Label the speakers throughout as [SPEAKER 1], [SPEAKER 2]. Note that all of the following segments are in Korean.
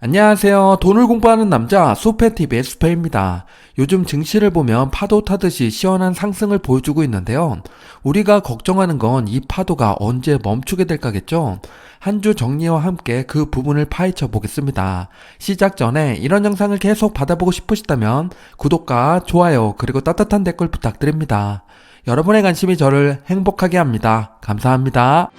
[SPEAKER 1] 안녕하세요. 돈을 공부하는 남자 수페TV의 수페입니다. 요즘 증시를 보면 파도 타듯이 시원한 상승을 보여주고 있는데요. 우리가 걱정하는 건 이 파도가 언제 멈추게 될까겠죠? 한 주 정리와 함께 그 부분을 파헤쳐 보겠습니다. 시작 전에 이런 영상을 계속 받아보고 싶으시다면 구독과 좋아요 그리고 따뜻한 댓글 부탁드립니다. 여러분의 관심이 저를 행복하게 합니다. 감사합니다.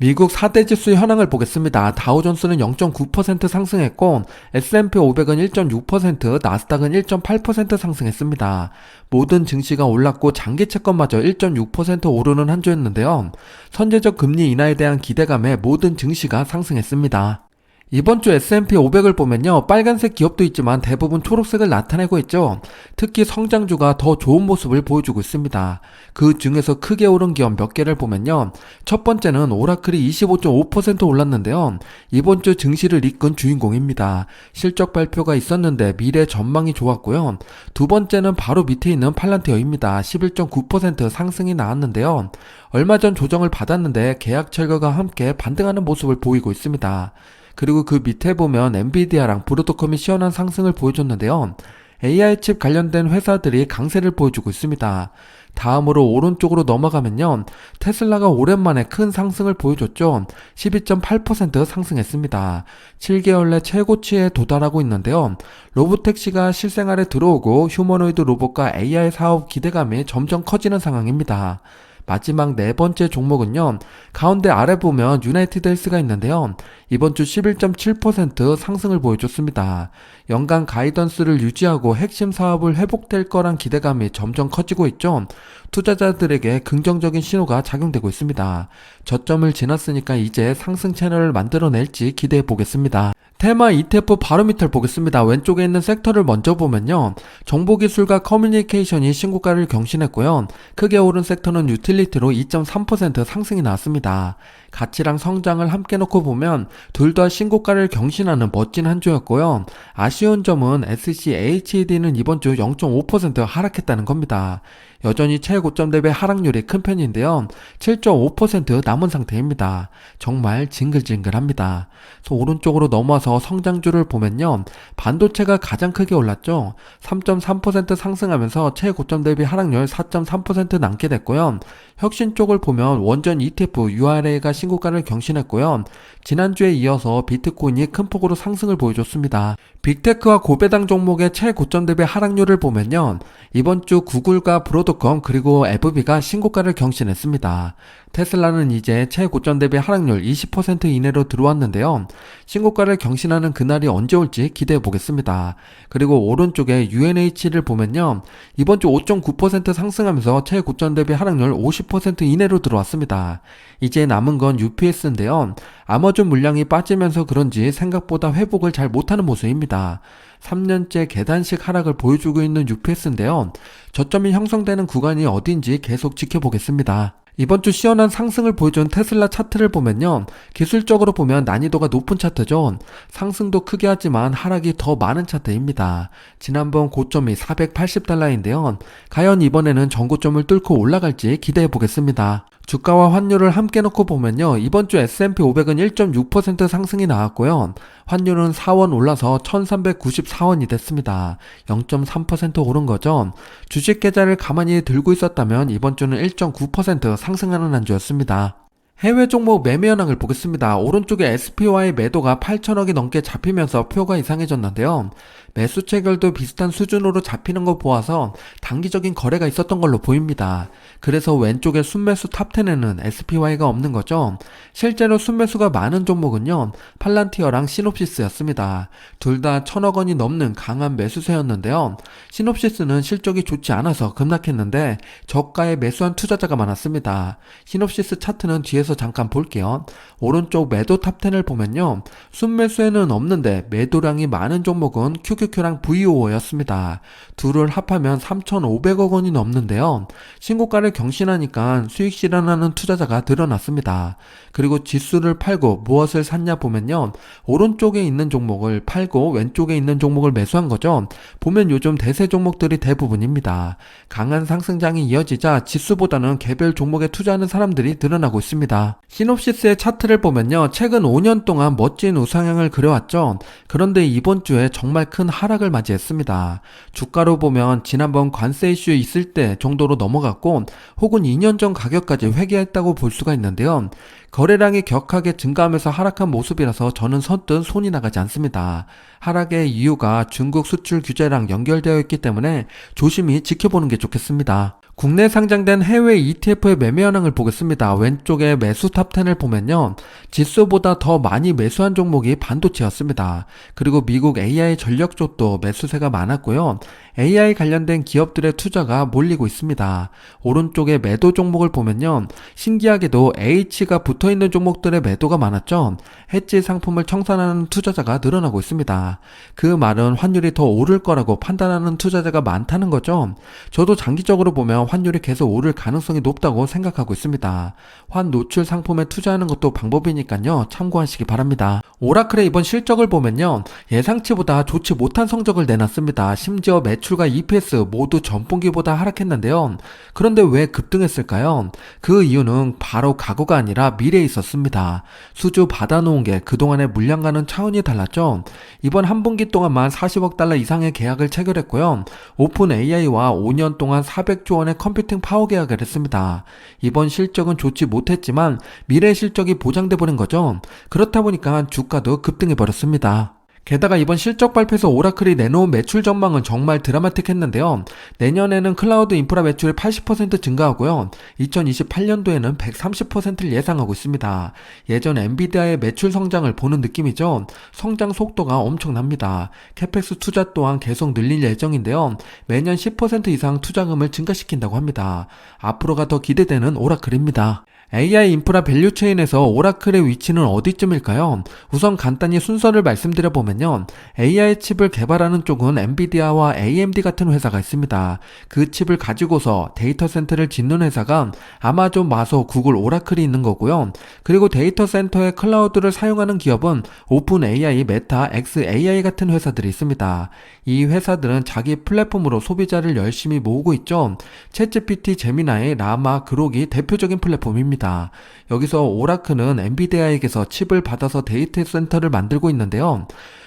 [SPEAKER 1] 미국 4대 지수 현황을 보겠습니다. 다우존스는 0.9% 상승했고 S&P 500은 1.6%, 나스닥은 1.8% 상승했습니다. 모든 증시가 올랐고 장기 채권마저 1.6% 오르는 한 주였는데요. 선제적 금리 인하에 대한 기대감에 모든 증시가 상승했습니다. 이번 주 S&P 500을 보면요, 빨간색 기업도 있지만 대부분 초록색을 나타내고 있죠. 특히 성장주가 더 좋은 모습을 보여주고 있습니다. 그 중에서 크게 오른 기업 몇 개를 보면요, 첫 번째는 오라클이 25.5% 올랐는데요. 이번 주 증시를 이끈 주인공입니다. 실적 발표가 있었는데 미래 전망이 좋았고요. 두 번째는 바로 밑에 있는 팔란티어입니다. 11.9% 상승이 나왔는데요. 얼마 전 조정을 받았는데 계약 철거가 함께 반등하는 모습을 보이고 있습니다. 그리고 그 밑에 보면 엔비디아랑 브로드컴이 시원한 상승을 보여줬는데요. AI 칩 관련된 회사들이 강세를 보여주고 있습니다. 다음으로 오른쪽으로 넘어가면요, 테슬라가 오랜만에 큰 상승을 보여줬죠. 12.8% 상승했습니다. 7개월 내 최고치에 도달하고 있는데요. 로보택시가 실생활에 들어오고 휴머노이드 로봇과 AI 사업 기대감이 점점 커지는 상황입니다. 마지막 네 번째 종목은요, 가운데 아래 보면 유나이티드 헬스가 있는데요. 이번 주 11.7% 상승을 보여줬습니다. 연간 가이던스를 유지하고 핵심 사업을 회복될 거란 기대감이 점점 커지고 있죠. 투자자들에게 긍정적인 신호가 작용되고 있습니다. 저점을 지났으니까 이제 상승 채널을 만들어낼지 기대해 보겠습니다. 테마 ETF 바로 밑을 보겠습니다. 왼쪽에 있는 섹터를 먼저 보면요, 정보기술과 커뮤니케이션이 신고가를 경신했고요. 크게 오른 섹터는 유틸리티로 2.3% 상승이 나왔습니다. 가치랑 성장을 함께 놓고 보면 둘 다 신고가를 경신하는 멋진 한 주였고요. 아쉬운 점은 SCHED는 이번 주 0.5% 하락했다는 겁니다. 여전히 최고점 대비 하락률이 큰 편인데요. 7.5% 남은 상태입니다. 정말 징글징글합니다. 오른쪽으로 넘어와서 성장주를 보면요, 반도체가 가장 크게 올랐죠. 3.3% 상승하면서 최고점 대비 하락률 4.3% 남게 됐고요. 혁신 쪽을 보면 원전 ETF URA가 신고가를 경신했고요. 지난주에 이어서 비트코인이 큰 폭으로 상승을 보여줬습니다. 빅테크와 고배당 종목의 최고점 대비 하락률을 보면요, 이번 주 구글과 브로드컴 그리고 FB가 신고가를 경신했습니다. 테슬라는 이제 최고점 대비 하락률 20% 이내로 들어왔는데요. 신고가를 경신하는 그날이 언제 올지 기대해 보겠습니다. 그리고 오른쪽에 UNH를 보면요, 이번 주 5.9% 상승하면서 최고점 대비 하락률 50% 이내로 들어왔습니다. 이제 남은 건 UPS인데요. 아마존 물량이 빠지면서 그런지 생각보다 회복을 잘 못하는 모습입니다. 3년째 계단식 하락을 보여주고 있는 UPS인데요. 저점이 형성되는 구간이 어딘지 계속 지켜보겠습니다. 이번 주 시원한 상승을 보여준 테슬라 차트를 보면요, 기술적으로 보면 난이도가 높은 차트죠. 상승도 크게 하지만 하락이 더 많은 차트입니다. 지난번 고점이 $480인데요. 과연 이번에는 전고점을 뚫고 올라갈지 기대해 보겠습니다. 주가와 환율을 함께 놓고 보면요, 이번 주 S&P 500은 1.6% 상승이 나왔고요. 환율은 4원 올라서 1394원이 됐습니다. 0.3% 오른 거죠. 주식 계좌를 가만히 들고 있었다면 이번 주는 1.9% 상승하는 한 주였습니다. 해외 종목 매매 현황을 보겠습니다. 오른쪽에 SPY 매도가 8천억이 넘게 잡히면서 표가 이상해졌는데요. 매수 체결도 비슷한 수준으로 잡히는 거 보아서 단기적인 거래가 있었던 걸로 보입니다. 그래서 왼쪽에 순매수 탑10에는 SPY가 없는 거죠. 실제로 순매수가 많은 종목은요, 팔란티어랑 시놉시스였습니다. 둘 다 1,000억 원이 넘는 강한 매수세였는데요. 시놉시스는 실적이 좋지 않아서 급락했는데 저가에 매수한 투자자가 많았습니다. 시놉시스 차트는 뒤에서 잠깐 볼게요. 오른쪽 매도 탑10을 보면요, 순매수에는 없는데 매도량이 많은 종목은 QQQ랑 VOO였습니다. 둘을 합하면 3,500억 원이 넘는데요. 신고가를 경신하니까 수익 실현하는 투자자가 늘어났습니다. 그리고 지수를 팔고 무엇을 샀냐 보면요. 오른쪽에 있는 종목을 팔고 왼쪽에 있는 종목을 매수한 거죠. 보면 요즘 대세 종목들이 대부분입니다. 강한 상승장이 이어지자 지수보다는 개별 종목에 투자하는 사람들이 늘어나고 있습니다. 시놉시스의 차트를 보면요. 최근 5년 동안 멋진 우상향을 그려왔죠. 그런데 이번 주에 정말 큰 하락을 맞이했습니다. 주가로 보면 지난번 관세 이슈 있을 때 정도로 넘어갔고 혹은 2년 전 가격까지 회귀했다고 볼 수가 있는데요. 거래량이 격하게 증가하면서 하락한 모습이라서 저는 선뜻 손이 나가지 않습니다. 하락의 이유가 중국 수출 규제랑 연결되어 있기 때문에 조심히 지켜보는 게 좋겠습니다. 국내 상장된 해외 ETF의 매매 현황을 보겠습니다. 왼쪽에 매수 탑10을 보면요. 지수보다 더 많이 매수한 종목이 반도체였습니다. 그리고 미국 AI 전력 쪽도 매수세가 많았고요. AI 관련된 기업들의 투자가 몰리고 있습니다. 오른쪽에 매도 종목을 보면요. 신기하게도 H가 붙어있는 종목들의 매도가 많았죠. 해지 상품을 청산하는 투자자가 늘어나고 있습니다. 그 말은 환율이 더 오를 거라고 판단하는 투자자가 많다는 거죠. 저도 장기적으로 보면 환율이 계속 오를 가능성이 높다고 생각하고 있습니다. 환 노출 상품에 투자하는 것도 방법이니까요. 참고하시기 바랍니다. 오라클의 이번 실적을 보면요. 예상치보다 좋지 못한 성적을 내놨습니다. 심지어 매출과 EPS 모두 전분기보다 하락했는데요. 그런데 왜 급등했을까요? 그 이유는 바로 과거가 아니라 미래에 있었습니다. 수주 받아놓은 게 그동안의 물량과는 차원이 달랐죠. 이번 한 분기 동안만 40억 달러 이상의 계약을 체결했고요. 오픈 AI와 5년 동안 400조 원의 컴퓨팅 파워 계약을 했습니다. 이번 실적은 좋지 못했지만 미래 실적이 보장돼 버린 거죠. 그렇다 보니까 주가도 급등해 버렸습니다. 게다가 이번 실적 발표에서 오라클이 내놓은 매출 전망은 정말 드라마틱했는데요. 내년에는 클라우드 인프라 매출이 80% 증가하고요. 2028년도에는 130%를 예상하고 있습니다. 예전 엔비디아의 매출 성장을 보는 느낌이죠. 성장 속도가 엄청납니다. 캐펙스 투자 또한 계속 늘릴 예정인데요. 매년 10% 이상 투자금을 증가시킨다고 합니다. 앞으로가 더 기대되는 오라클입니다. AI 인프라 밸류체인에서 오라클의 위치는 어디쯤일까요? 우선 간단히 순서를 말씀드려보면요. AI 칩을 개발하는 쪽은 엔비디아와 AMD 같은 회사가 있습니다. 그 칩을 가지고서 데이터 센터를 짓는 회사가 아마존, 마소, 구글, 오라클이 있는 거고요. 그리고 데이터 센터의 클라우드를 사용하는 기업은 오픈 AI, 메타, XAI 같은 회사들이 있습니다. 이 회사들은 자기 플랫폼으로 소비자를 열심히 모으고 있죠. 챗GPT, 제미나이, 라마, 그록이 대표적인 플랫폼입니다. 여기서 오라클은 엔비디아에게서 칩을 받아서 데이터 센터를 만들고 있는데요.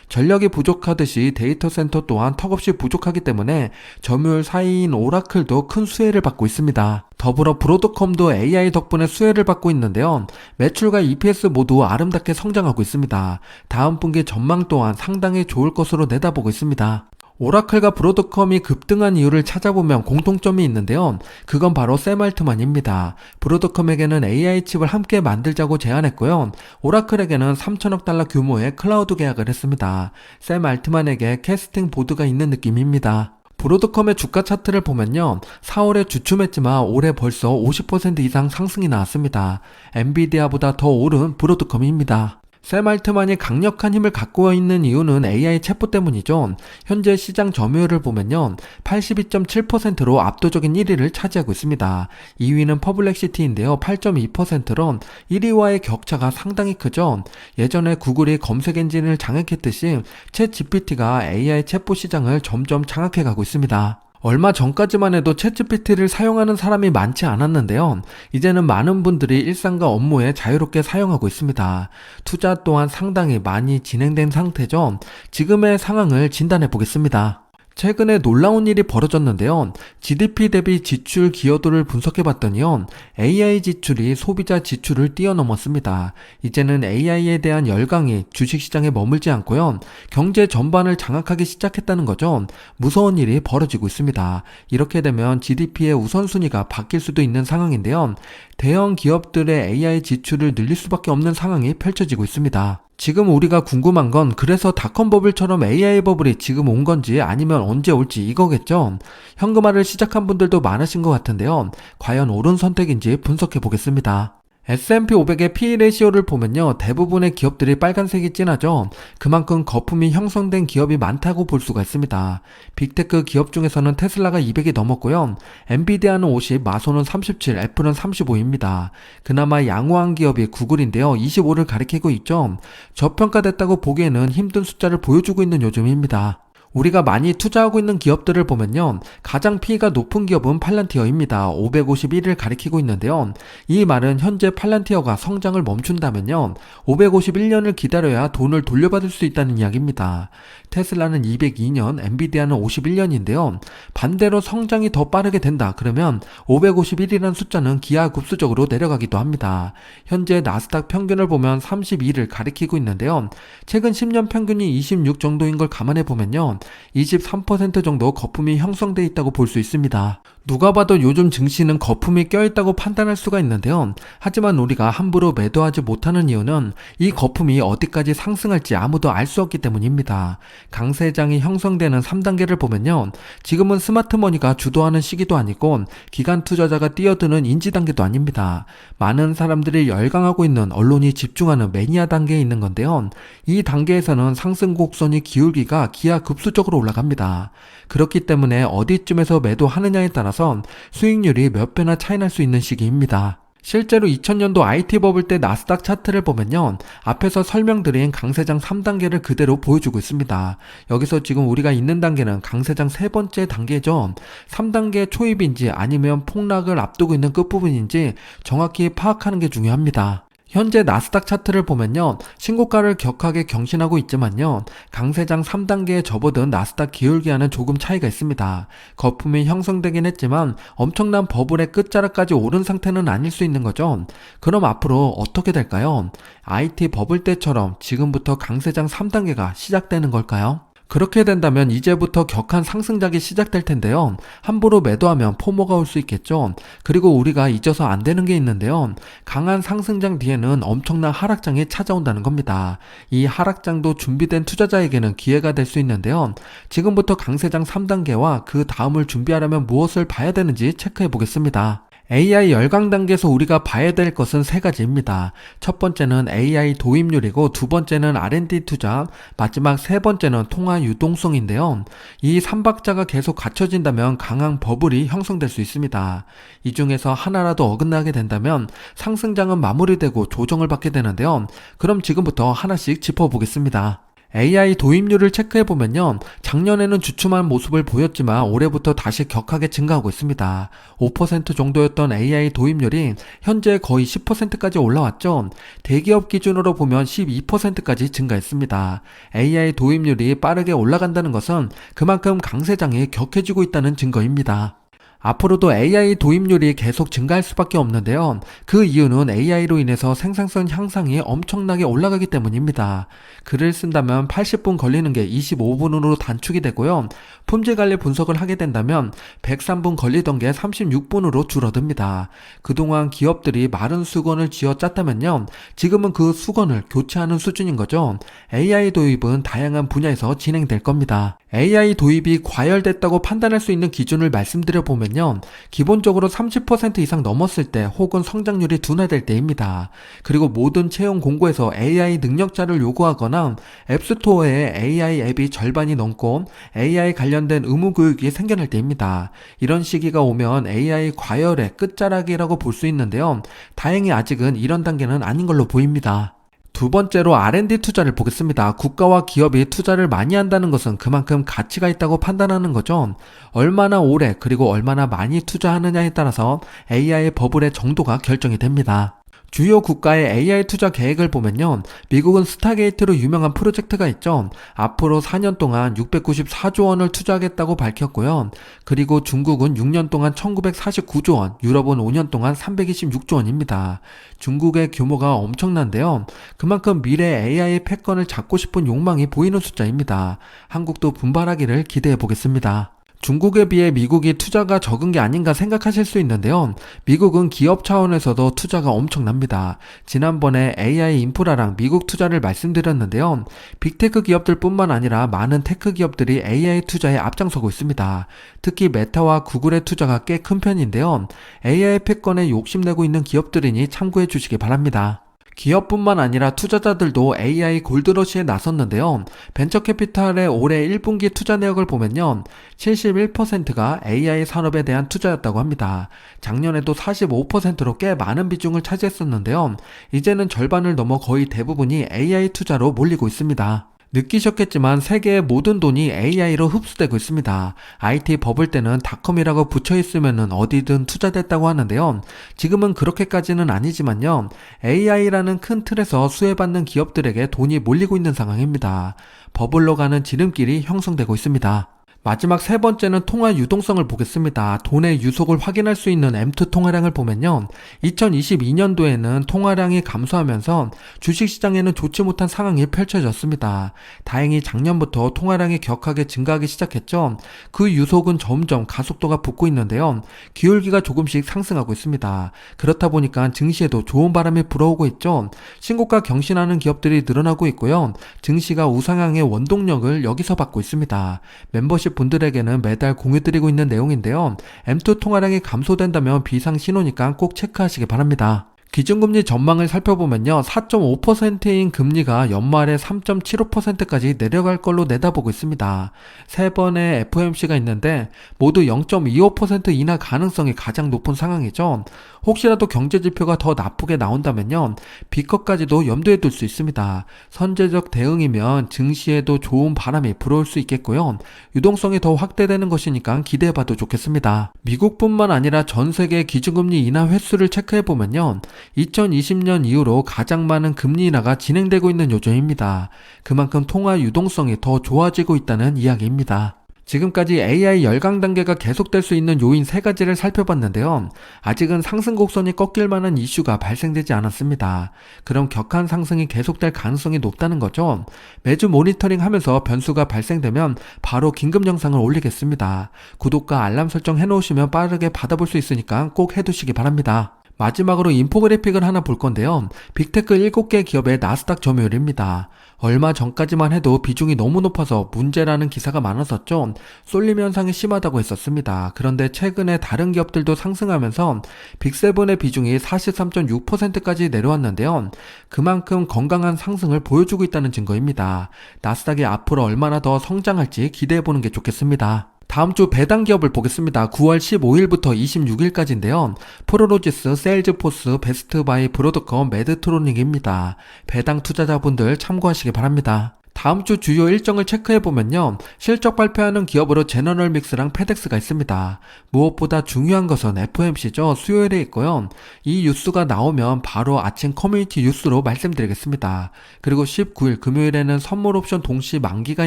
[SPEAKER 1] 전력이 부족하듯이 데이터 센터 또한 턱없이 부족하기 때문에 점유율 4위인 오라클도 큰 수혜를 받고 있습니다. 더불어 브로드컴도 AI 덕분에 수혜를 받고 있는데요. 매출과 EPS 모두 아름답게 성장하고 있습니다. 다음 분기 전망 또한 상당히 좋을 것으로 내다보고 있습니다. 오라클과 브로드컴이 급등한 이유를 찾아보면 공통점이 있는데요. 그건 바로 샘 알트만입니다. 브로드컴에게는 AI 칩을 함께 만들자고 제안했고요. 오라클에게는 3천억 달러 규모의 클라우드 계약을 했습니다. 샘 알트만에게 캐스팅 보드가 있는 느낌입니다. 브로드컴의 주가 차트를 보면요. 4월에 주춤했지만 올해 벌써 50% 이상 상승이 나왔습니다. 엔비디아보다 더 오른 브로드컴입니다. 샘 알트만이 강력한 힘을 갖고 있는 이유는 AI 챗봇 때문이죠. 현재 시장 점유율을 보면요. 82.7%로 압도적인 1위를 차지하고 있습니다. 2위는 퍼블렉시티인데요. 8.2%로 1위와의 격차가 상당히 크죠. 예전에 구글이 검색 엔진을 장악했듯이 챗 GPT가 AI 챗봇 시장을 점점 장악해가고 있습니다. 얼마 전까지만 해도 챗GPT를 사용하는 사람이 많지 않았는데요. 이제는 많은 분들이 일상과 업무에 자유롭게 사용하고 있습니다. 투자 또한 상당히 많이 진행된 상태죠. 지금의 상황을 진단해 보겠습니다. 최근에 놀라운 일이 벌어졌는데요. GDP 대비 지출 기여도를 분석해봤더니요. AI 지출이 소비자 지출을 뛰어넘었습니다. 이제는 AI에 대한 열광이 주식시장에 머물지 않고요. 경제 전반을 장악하기 시작했다는 거죠. 무서운 일이 벌어지고 있습니다. 이렇게 되면 GDP의 우선순위가 바뀔 수도 있는 상황인데요. 대형 기업들의 AI 지출을 늘릴 수밖에 없는 상황이 펼쳐지고 있습니다. 지금 우리가 궁금한 건 그래서 닷컴 버블처럼 AI 버블이 지금 온 건지 아니면 언제 올지 이거겠죠. 현금화를 시작한 분들도 많으신 것 같은데요. 과연 옳은 선택인지 분석해 보겠습니다. S&P 500의 P/E 레시오를 보면요, 대부분의 기업들이 빨간색이 진하죠. 그만큼 거품이 형성된 기업이 많다고 볼 수가 있습니다. 빅테크 기업 중에서는 테슬라가 200이 넘었고요. 엔비디아는 50, 마소는 37, 애플은 35입니다. 그나마 양호한 기업이 구글인데요, 25를 가리키고 있죠. 저평가됐다고 보기에는 힘든 숫자를 보여주고 있는 요즘입니다. 우리가 많이 투자하고 있는 기업들을 보면요, 가장 P가 높은 기업은 팔란티어입니다. 551을 가리키고 있는데요. 이 말은 현재 팔란티어가 성장을 멈춘다면요, 551년을 기다려야 돈을 돌려받을 수 있다는 이야기입니다. 테슬라는 202년, 엔비디아는 51년인데요. 반대로 성장이 더 빠르게 된다 그러면 551이라는 숫자는 기하급수적으로 내려가기도 합니다. 현재 나스닥 평균을 보면 32를 가리키고 있는데요. 최근 10년 평균이 26 정도인 걸 감안해 보면요, 23% 정도 거품이 형성돼 있다고 볼 수 있습니다. 누가 봐도 요즘 증시는 거품이 껴있다고 판단할 수가 있는데요. 하지만 우리가 함부로 매도하지 못하는 이유는 이 거품이 어디까지 상승할지 아무도 알 수 없기 때문입니다. 강세장이 형성되는 3단계를 보면요, 지금은 스마트머니가 주도하는 시기도 아니고 기관 투자자가 뛰어드는 인지 단계도 아닙니다. 많은 사람들이 열광하고 있는, 언론이 집중하는 매니아 단계에 있는 건데요. 이 단계에서는 상승 곡선이 기울기가 기하급수적으로 올라갑니다. 그렇기 때문에 어디쯤에서 매도하느냐에 따라서 수익률이 몇 배나 차이 날 수 있는 시기입니다. 실제로 2000년도 IT 버블 때 나스닥 차트를 보면요, 앞에서 설명드린 강세장 3단계를 그대로 보여주고 있습니다. 여기서 지금 우리가 있는 단계는 강세장 세 번째 단계죠. 3단계 초입인지 아니면 폭락을 앞두고 있는 끝부분인지 정확히 파악하는 게 중요합니다. 현재 나스닥 차트를 보면요, 신고가를 격하게 경신하고 있지만요, 강세장 3단계에 접어든 나스닥 기울기와는 조금 차이가 있습니다. 거품이 형성되긴 했지만 엄청난 버블의 끝자락까지 오른 상태는 아닐 수 있는 거죠. 그럼 앞으로 어떻게 될까요? IT 버블 때처럼 지금부터 강세장 3단계가 시작되는 걸까요? 그렇게 된다면 이제부터 격한 상승작이 시작될 텐데요. 함부로 매도하면 포모가 올 수 있겠죠. 그리고 우리가 잊어서 안 되는 게 있는데요. 강한 상승장 뒤에는 엄청난 하락장이 찾아온다는 겁니다. 이 하락장도 준비된 투자자에게는 기회가 될 수 있는데요. 지금부터 강세장 3단계와 그 다음을 준비하려면 무엇을 봐야 되는지 체크해 보겠습니다. AI 열강 단계에서 우리가 봐야 될 것은 세 가지입니다. 첫 번째는 AI 도입률이고, 두 번째는 R&D 투자, 마지막 세 번째는 통화 유동성인데요. 이 3박자가 계속 갖춰진다면 강한 버블이 형성될 수 있습니다. 이 중에서 하나라도 어긋나게 된다면 상승장은 마무리되고 조정을 받게 되는데요. 그럼 지금부터 하나씩 짚어보겠습니다. AI 도입률을 체크해보면요, 작년에는 주춤한 모습을 보였지만 올해부터 다시 격하게 증가하고 있습니다. 5% 정도였던 AI 도입률이 현재 거의 10%까지 올라왔죠. 대기업 기준으로 보면 12%까지 증가했습니다. AI 도입률이 빠르게 올라간다는 것은 그만큼 강세장이 격해지고 있다는 증거입니다. 앞으로도 AI 도입률이 계속 증가할 수밖에 없는데요. 그 이유는 AI로 인해서 생산성 향상이 엄청나게 올라가기 때문입니다. 글을 쓴다면 80분 걸리는 게 25분으로 단축이 되고요. 품질 관리 분석을 하게 된다면 103분 걸리던 게 36분으로 줄어듭니다. 그동안 기업들이 마른 수건을 쥐어 짰다면요, 지금은 그 수건을 교체하는 수준인 거죠. AI 도입은 다양한 분야에서 진행될 겁니다. AI 도입이 과열됐다고 판단할 수 있는 기준을 말씀드려보면요, 기본적으로 30% 이상 넘었을 때 혹은 성장률이 둔화될 때입니다. 그리고 모든 채용 공고에서 AI 능력자를 요구하거나 앱스토어에 AI 앱이 절반이 넘고 AI 관련된 의무 교육이 생겨날 때입니다. 이런 시기가 오면 AI 과열의 끝자락이라고 볼 수 있는데요. 다행히 아직은 이런 단계는 아닌 걸로 보입니다. 두 번째로 R&D 투자를 보겠습니다. 국가와 기업이 투자를 많이 한다는 것은 그만큼 가치가 있다고 판단하는 거죠. 얼마나 오래 그리고 얼마나 많이 투자하느냐에 따라서 AI 버블의 정도가 결정이 됩니다. 주요 국가의 AI 투자 계획을 보면요, 미국은 스타게이트로 유명한 프로젝트가 있죠. 앞으로 4년 동안 694조 원을 투자하겠다고 밝혔고요. 그리고 중국은 6년 동안 1949조 원, 유럽은 5년 동안 326조 원입니다. 중국의 규모가 엄청난데요. 그만큼 미래 AI 패권을 잡고 싶은 욕망이 보이는 숫자입니다. 한국도 분발하기를 기대해 보겠습니다. 중국에 비해 미국이 투자가 적은 게 아닌가 생각하실 수 있는데요. 미국은 기업 차원에서도 투자가 엄청납니다. 지난번에 AI 인프라랑 미국 투자를 말씀드렸는데요. 빅테크 기업들뿐만 아니라 많은 테크 기업들이 AI 투자에 앞장서고 있습니다. 특히 메타와 구글의 투자가 꽤 큰 편인데요. AI 패권에 욕심내고 있는 기업들이니 참고해 주시기 바랍니다. 기업뿐만 아니라 투자자들도 AI 골드러시에 나섰는데요. 벤처캐피탈의 올해 1분기 투자 내역을 보면요. 71%가 AI 산업에 대한 투자였다고 합니다. 작년에도 45%로 꽤 많은 비중을 차지했었는데요. 이제는 절반을 넘어 거의 대부분이 AI 투자로 몰리고 있습니다. 느끼셨겠지만 세계의 모든 돈이 AI로 흡수되고 있습니다. IT 버블 때는 닷컴이라고 붙여있으면 어디든 투자됐다고 하는데요. 지금은 그렇게까지는 아니지만요. AI라는 큰 틀에서 수혜받는 기업들에게 돈이 몰리고 있는 상황입니다. 버블로 가는 지름길이 형성되고 있습니다. 마지막 세 번째는 통화 유동성을 보겠습니다. 돈의 유속을 확인할 수 있는 M2 통화량을 보면요. 2022년도에는 통화량이 감소하면서 주식시장에는 좋지 못한 상황이 펼쳐졌습니다. 다행히 작년부터 통화량이 격하게 증가하기 시작했죠. 그 유속은 점점 가속도가 붙고 있는데요. 기울기가 조금씩 상승하고 있습니다. 그렇다 보니까 증시에도 좋은 바람이 불어오고 있죠. 신고가 경신하는 기업들이 늘어나고 있고요. 증시가 우상향의 원동력을 여기서 받고 있습니다. 멤버십 분들에게는 매달 공유드리고 있는 내용인데요. M2 통화량이 감소된다면 비상 신호니까 꼭 체크하시기 바랍니다. 기준금리 전망을 살펴보면요. 4.5%인 금리가 연말에 3.75%까지 내려갈 걸로 내다보고 있습니다. 세 번의 FOMC가 있는데 모두 0.25% 인하 가능성이 가장 높은 상황이죠. 혹시라도 경제지표가 더 나쁘게 나온다면요. B컷까지도 염두에 둘 수 있습니다. 선제적 대응이면 증시에도 좋은 바람이 불어올 수 있겠고요. 유동성이 더 확대되는 것이니까 기대해봐도 좋겠습니다. 미국뿐만 아니라 전 세계 기준금리 인하 횟수를 체크해보면요. 2020년 이후로 가장 많은 금리 인하가 진행되고 있는 요즘입니다. 그만큼 통화 유동성이 더 좋아지고 있다는 이야기입니다. 지금까지 AI 열강 단계가 계속될 수 있는 요인 3가지를 살펴봤는데요. 아직은 상승 곡선이 꺾일 만한 이슈가 발생되지 않았습니다. 그럼 격한 상승이 계속될 가능성이 높다는 거죠. 매주 모니터링 하면서 변수가 발생되면 바로 긴급 영상을 올리겠습니다. 구독과 알람 설정 해놓으시면 빠르게 받아볼 수 있으니까 꼭 해두시기 바랍니다. 마지막으로 인포그래픽을 하나 볼 건데요. 빅테크 7개 기업의 나스닥 점유율입니다. 얼마 전까지만 해도 비중이 너무 높아서 문제라는 기사가 많았었죠. 쏠림 현상이 심하다고 했었습니다. 그런데 최근에 다른 기업들도 상승하면서 빅7의 비중이 43.6%까지 내려왔는데요. 그만큼 건강한 상승을 보여주고 있다는 증거입니다. 나스닥이 앞으로 얼마나 더 성장할지 기대해보는 게 좋겠습니다. 다음 주 배당 기업을 보겠습니다. 9월 15일부터 26일까지인데요. 프로로지스, 세일즈포스, 베스트바이, 브로드컴, 매드트로닉입니다. 배당 투자자분들 참고하시기 바랍니다. 다음 주 주요 일정을 체크해보면요. 실적 발표하는 기업으로 제너럴믹스랑 페덱스가 있습니다. 무엇보다 중요한 것은 FOMC죠. 수요일에 있고요. 이 뉴스가 나오면 바로 아침 커뮤니티 뉴스로 말씀드리겠습니다. 그리고 19일 금요일에는 선물 옵션 동시 만기가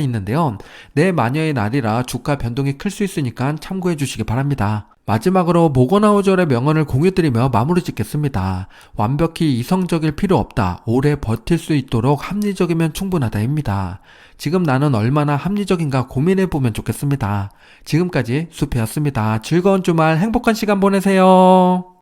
[SPEAKER 1] 있는데요. 내 마녀의 날이라 주가 변동이 클 수 있으니까 참고해 주시기 바랍니다. 마지막으로 모건하우절의 명언을 공유드리며 마무리 짓겠습니다. 완벽히 이성적일 필요 없다. 오래 버틸 수 있도록 합리적이면 충분하다입니다. 지금 나는 얼마나 합리적인가 고민해보면 좋겠습니다. 지금까지 수피였습니다. 즐거운 주말 행복한 시간 보내세요.